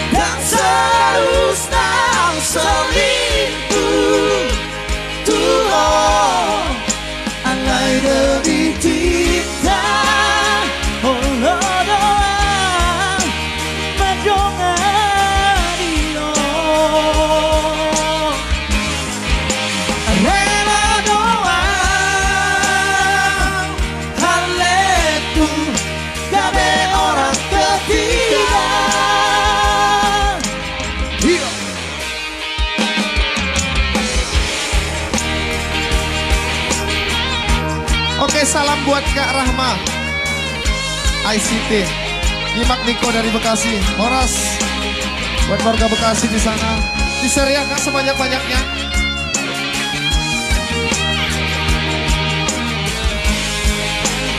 Dan seterusnya selingkuh Tuhan andai demi cinta doang menjongario rela doang haletu gabe orang ketiga. Oke, salam buat Kak Rahma ICT, Nyimak Niko dari Bekasi, Horas buat warga Bekasi di sana, diseriahkan sebanyak-banyaknya.